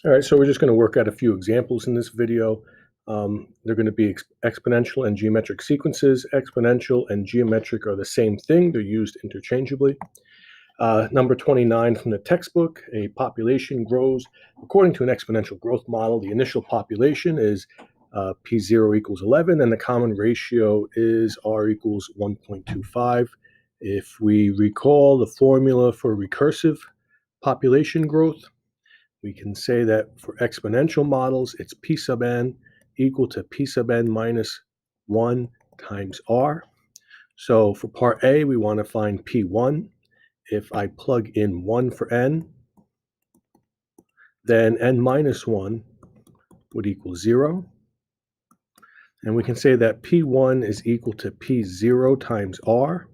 All right, so we're just going to work out a few examples in this video. They're going to be exponential and geometric sequences. Exponential and geometric are the same thing. They're used interchangeably. Number 29 from the textbook, a population grows according to an exponential growth model. The initial population is P0 equals 11, and the common ratio is R equals 1.25. If we recall the formula for recursive population growth, we can say that for exponential models, it's P sub n equal to P sub n minus 1 times R. So for part A, we want to find P1. If I plug in 1 for n, then n minus 1 would equal 0. And we can say that P1 is equal to P0 times R.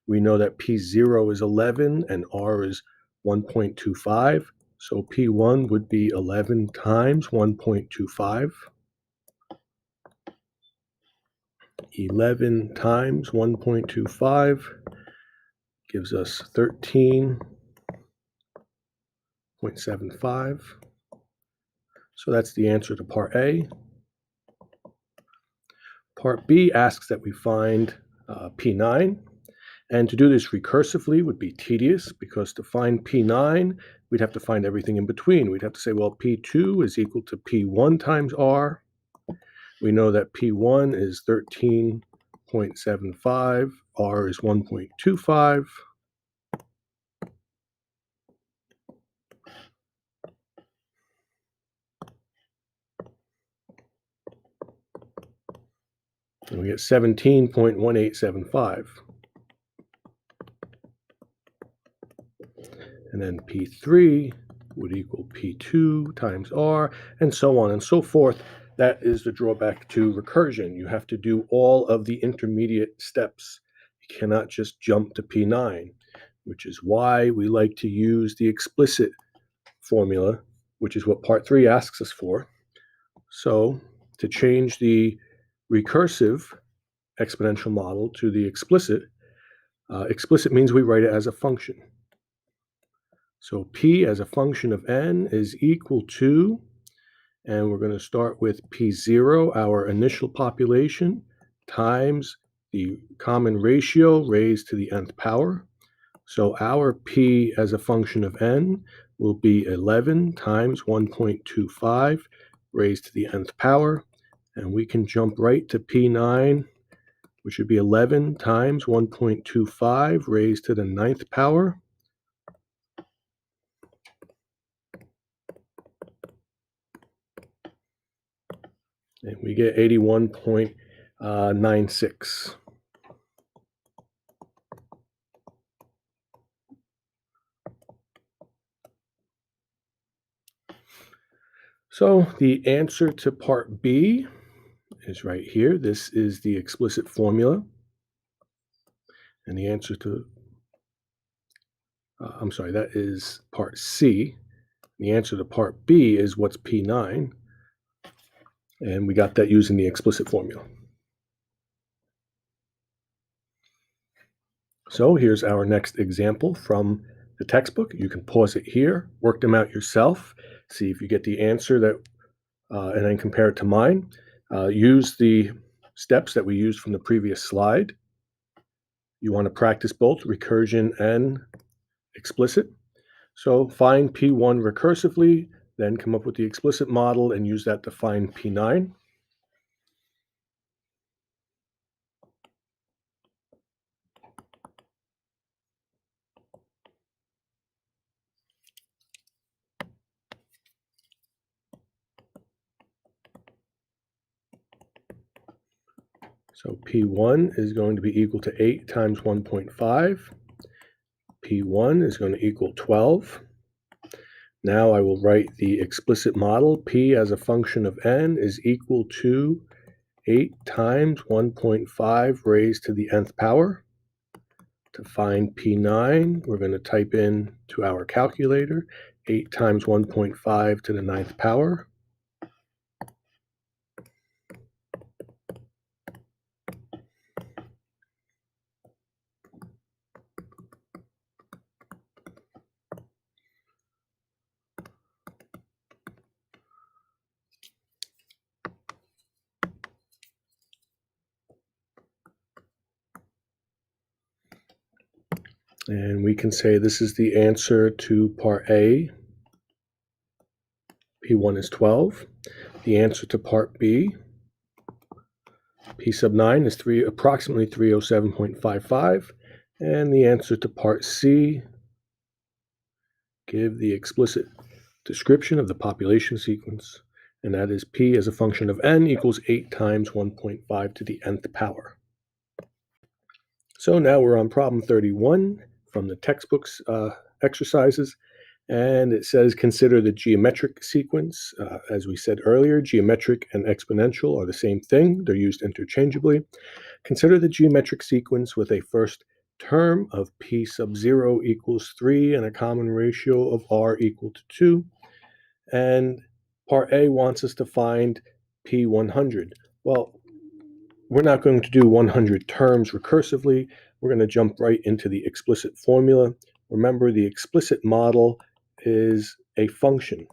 We know that P0 is 11 and R is 1.25. So P1 would be 11 times 1.25. 11 times 1.25 gives us 13.75. So that's the answer to part A. Part B asks that we find P9. And to do this recursively would be tedious, because to find P9, we'd have to find everything in between. We'd have to say, well, P2 is equal to P1 times R. We know that P1 is 13.75, R is 1.25. And we get 17.1875. And then P3 would equal P2 times R, and so on and so forth. That is the drawback to recursion. You have to do all of the intermediate steps. You cannot just jump to P9, which is why we like to use the explicit formula, which is what part 3 asks us for. So to change the recursive exponential model to the explicit, explicit means we write it as a function. So P as a function of n is equal to, and we're going to start with P0, our initial population, times the common ratio raised to the nth power. So our P as a function of n will be 11 times 1.25 raised to the nth power. And we can jump right to P9, which would be 11 times 1.25 raised to the 9th power. And we get 81.96. So the answer to part B is right here. This is the explicit formula. And the answer to, that is part C. The answer to part B is what's P9. And we got that using the explicit formula. So here's our next example from the textbook. You can pause it here, work them out yourself, see if you get the answer that, and then compare it to mine. Use the steps that we used from the previous slide. You want to practice both recursion and explicit. So find P1 recursively, then come up with the explicit model and use that to find P9. So P1 is going to be equal to 8 times 1.5. P1 is going to equal 12. Now I will write the explicit model. P as a function of n is equal to 8 times 1.5 raised to the nth power. To find P9, we're going to type in to our calculator 8 times 1.5 to the 9th power. And we can say this is the answer to part A. P1 is 12. The answer to part B, P sub 9 is approximately 307.55. And the answer to part C, give the explicit description of the population sequence, and that is P as a function of n equals 8 times 1.5 to the nth power. So now we're on problem 31 from the textbook's exercises, and it says consider the geometric sequence. As we said earlier, geometric and exponential are the same thing. They're used interchangeably. Consider the geometric sequence with a first term of P sub 0 equals 3 and a common ratio of R equal to 2. And part A wants us to find P100. Well, we're not going to do 100 terms recursively. We're going to jump right into the explicit formula. Remember, the explicit model is a function.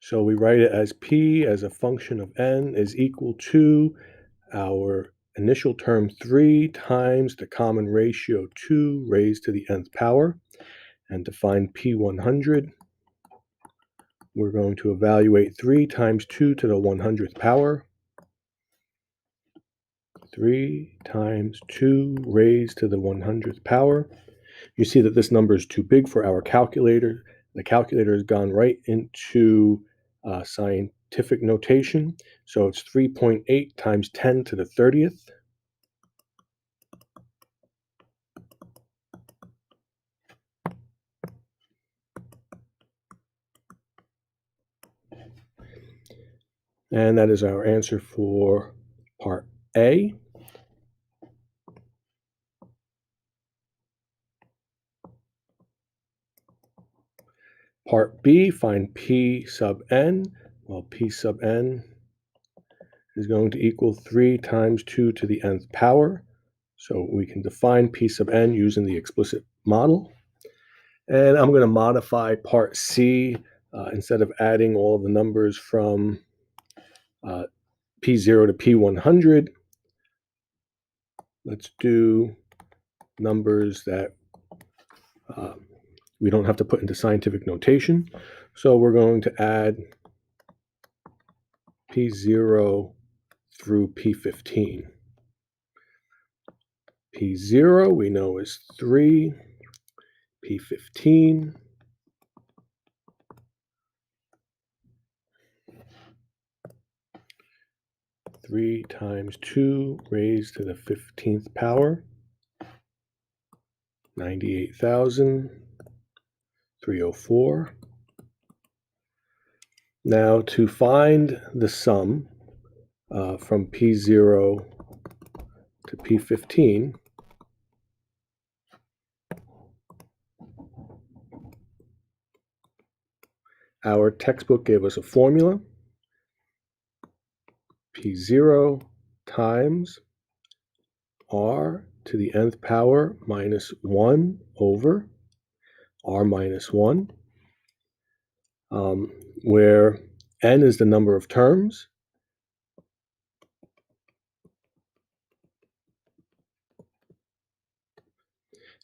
So we write it as P as a function of n is equal to our initial term 3 times the common ratio 2 raised to the nth power. And to find P100, we're going to evaluate 3 times 2 to the 100th power. 3 times 2 raised to the 100th power. You see that this number is too big for our calculator. The calculator has gone right into scientific notation. So it's 3.8 times 10 to the 30th. And that is our answer for part A. Part B, find P sub n. Well, P sub n is going to equal 3 times 2 to the nth power. So we can define P sub n using the explicit model. And I'm going to modify part C. Instead of adding all of the numbers from P0 to P100, let's do numbers that we don't have to put into scientific notation. So we're going to add P0 through P15. P0 we know is 3, P15 3 times 2 raised to the 15th power, 98,304. Now to find the sum from P0 to P15, our textbook gave us a formula. P0 times R to the nth power minus 1 over R minus 1, where n is the number of terms,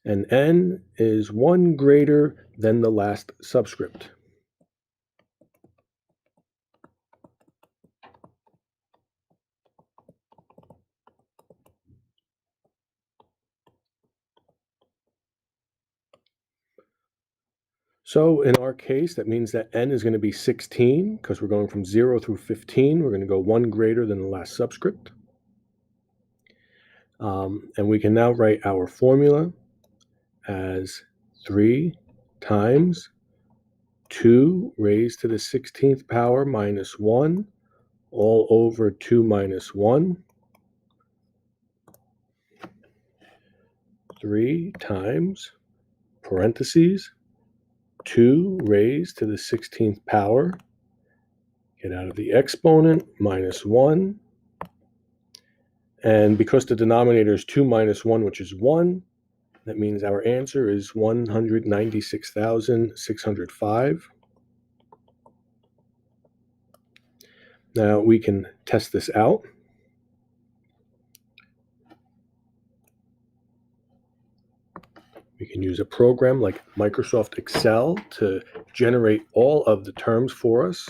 and n is 1 greater than the last subscript. So in our case, that means that n is going to be 16, because we're going from 0 through 15. We're going to go 1 greater than the last subscript. And we can now write our formula as 3 times 2 raised to the 16th power minus 1 all over 2 minus 1. 3 times, parentheses, 2 raised to the 16th power, get out of the exponent, minus 1. And because the denominator is 2 minus 1, which is 1, that means our answer is 196,605. Now we can test this out. We can use a program like Microsoft Excel to generate all of the terms for us.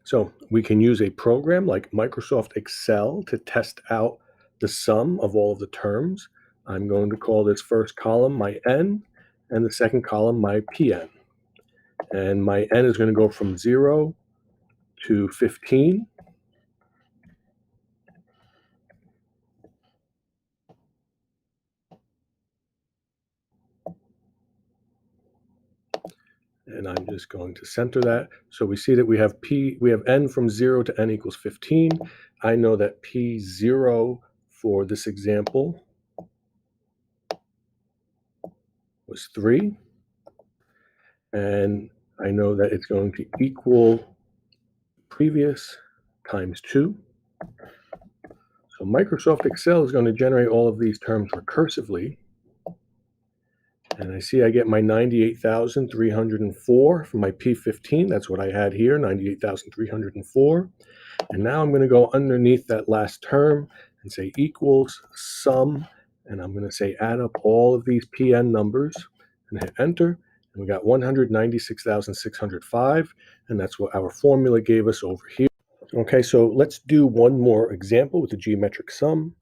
So we can use a program like Microsoft Excel to test out the sum of all of the terms. I'm going to call this first column my n and the second column my pn. And my n is going to go from 0 to 15. And I'm just going to center that. So we see that we have n from 0 to n equals 15. I know that P0 for this example was 3. And I know that it's going to equal previous times 2. So Microsoft Excel is going to generate all of these terms recursively. And I see I get my 98,304 from my P15. That's what I had here, 98,304. And now I'm going to go underneath that last term and say equals sum. And I'm going to say add up all of these PN numbers and hit enter. And we got 196,605. And that's what our formula gave us over here. Okay, so let's do one more example with the geometric sum.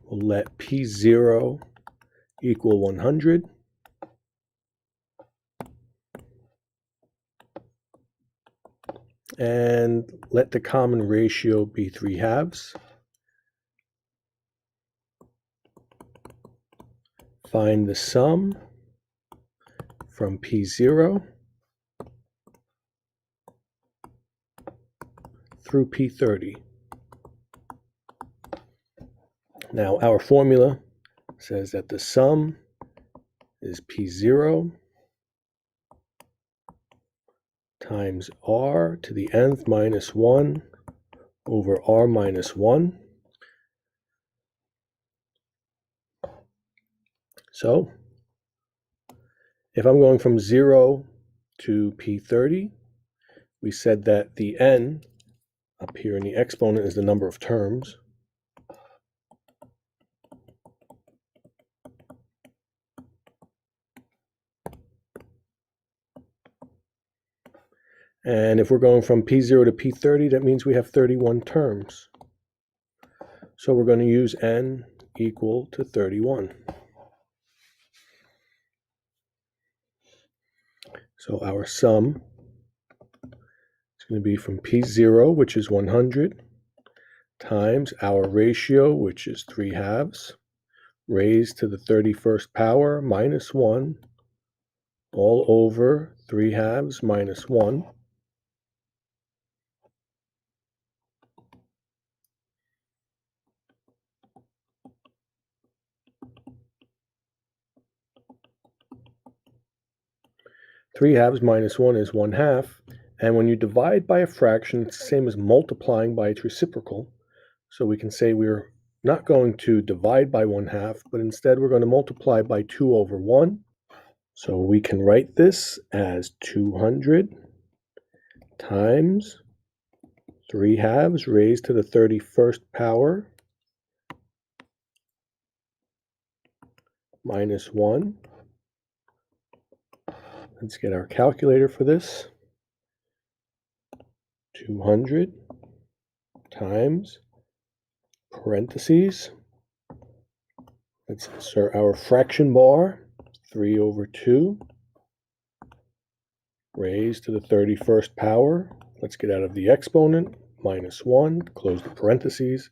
We'll let P0 equal 100. And let the common ratio be 3/2. Find the sum from P0 through P30. Now our formula says that the sum is P0 times r to the nth minus 1 over r minus 1. So if I'm going from 0 to P30, we said that the n up here in the exponent is the number of terms. And if we're going from P0 to P30, that means we have 31 terms. So we're going to use n equal to 31. So our sum is going to be from P0, which is 100, times our ratio, which is 3/2, raised to the 31st power minus 1, all over 3/2 minus 1. Three halves minus 1 is 1/2. And when you divide by a fraction, it's the same as multiplying by its reciprocal. So we can say we're not going to divide by 1/2, but instead we're going to multiply by 2 over 1. So we can write this as 200 times 3/2 raised to the 31st power minus 1. Let's get our calculator for this. 200 times parentheses. Let's insert our fraction bar, 3 over 2, raised to the 31st power. Let's get out of the exponent, minus 1, close the parentheses,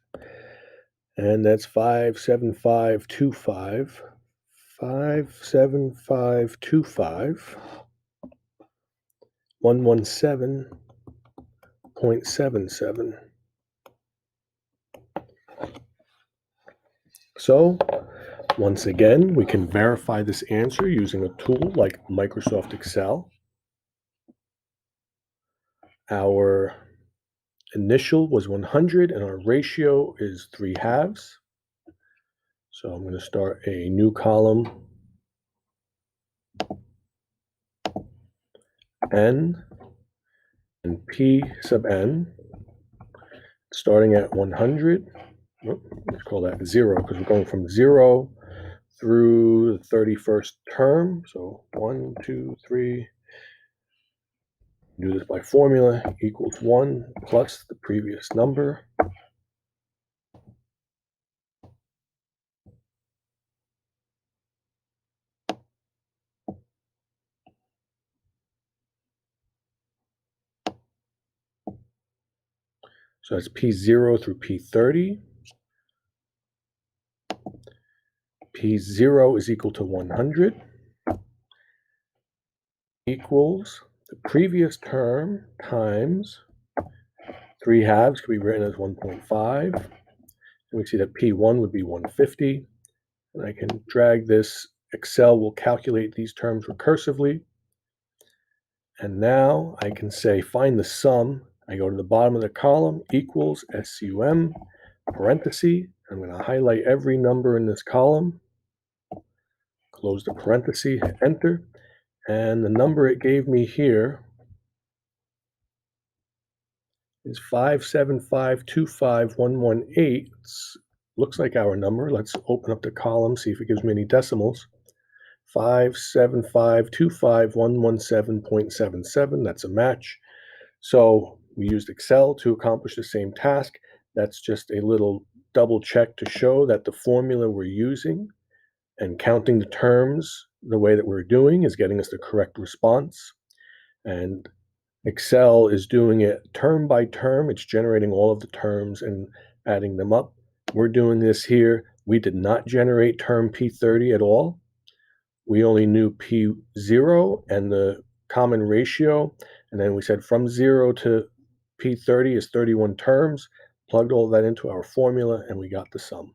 and that's 57525. 57525, 117.77. So once again, we can verify this answer using a tool like Microsoft Excel. Our initial was 100 and our ratio is 3/2. So I'm going to start a new column n and p sub n, starting at 100. Let's call that 0 because we're going from 0 through the 31st term. So 1, 2, 3. Do this by formula, equals 1 plus the previous number. So that's P0 through P30. P0 is equal to 100 equals the previous term times 3 halves could be written as 1.5. And we see that P1 would be 150. And I can drag this. Excel will calculate these terms recursively. And now I can say find the sum. I go to the bottom of the column, equals SUM, parenthesis. I'm going to highlight every number in this column, close the parenthesis, hit enter. And the number it gave me here is 57525,118. Looks like our number. Let's open up the column, see if it gives me any decimals. 57525,117.77. That's a match. So we used Excel to accomplish the same task. That's just a little double check to show that the formula we're using and counting the terms the way that we're doing is getting us the correct response. And Excel is doing it term by term. It's generating all of the terms and adding them up. We're doing this here. We did not generate term P30 at all. We only knew P0 and the common ratio. And then we said from 0 to P30 is 31 terms, plugged all that into our formula, and we got the sum.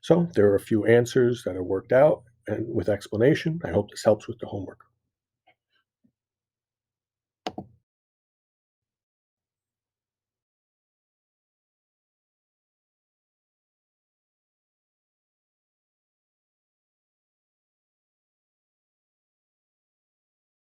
So there are a few answers that are worked out and with explanation. I hope this helps with the homework.